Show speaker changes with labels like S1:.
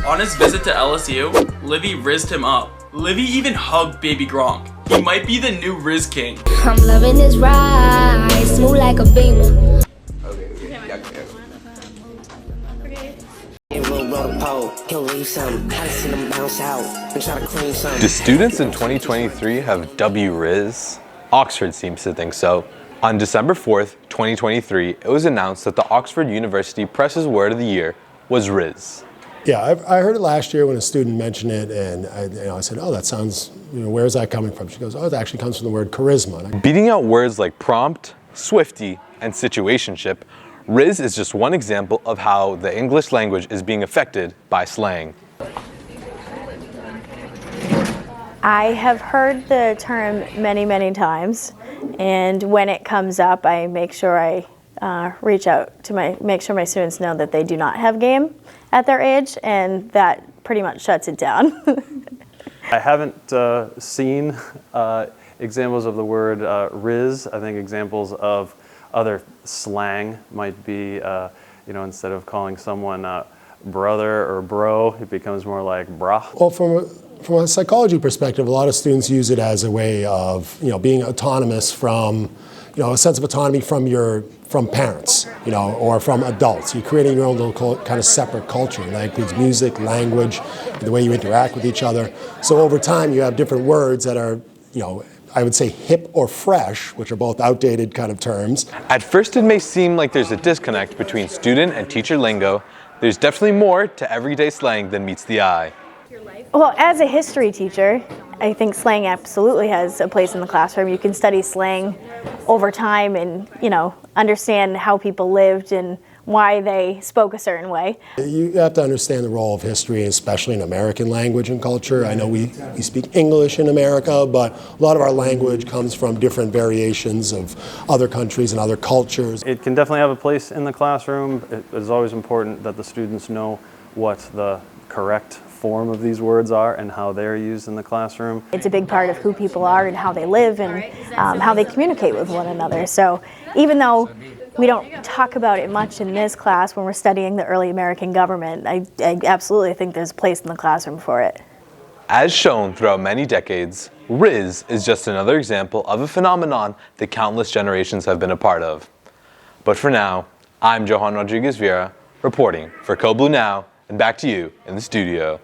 S1: On his visit to LSU, Livy rizzed him up. Livy even hugged baby Gronk. He might be the new Riz King.
S2: I'm loving this ride, smooth like a beamer.
S3: Do students in 2023 have W-Riz? Oxford seems to think so. On December 4th, 2023, it was announced that the Oxford University Press's word of the year was Riz.
S4: Yeah, I heard it last year when a student mentioned it, and I said, oh, that sounds, where is that coming from? She goes, oh, it actually comes from the word charisma.
S3: Beating out words like prompt, swifty, and situationship, Riz is just one example of how the English language is being affected by slang.
S5: I have heard the term many, many times, and when it comes up, I make sure I reach out to make sure my students know that they do not have game at their age, and that pretty much shuts it down.
S6: I haven't seen examples of the word Riz. I think examples of other slang might be, instead of calling someone brother or bro, it becomes more like brah.
S4: Well, from a psychology perspective, a lot of students use it as a way of, being autonomous from, a sense of autonomy from parents, or from adults. You're creating your own little kind of separate culture. And that includes music, language, the way you interact with each other. So over time, you have different words that are, I would say hip or fresh, which are both outdated kind of terms.
S3: At first, it may seem like there's a disconnect between student and teacher lingo. There's definitely more to everyday slang than meets the eye.
S5: Well, as a history teacher, I think slang absolutely has a place in the classroom. You can study slang over time and, understand how people lived and why they spoke a certain way.
S4: You have to understand the role of history, especially in American language and culture. I know we speak English in America, but a lot of our language comes from different variations of other countries and other cultures.
S6: It can definitely have a place in the classroom. It is always important that the students know what the correct form of these words are and how they're used in the classroom.
S5: It's a big part of who people are and how they live and how they communicate with one another. So even though we don't talk about it much in this class when we're studying the early American government, I absolutely think there's a place in the classroom for it.
S3: As shown throughout many decades, Riz is just another example of a phenomenon that countless generations have been a part of. But for now, I'm Johan Rodriguez Vieira, reporting for Code Blue Now, and back to you in the studio.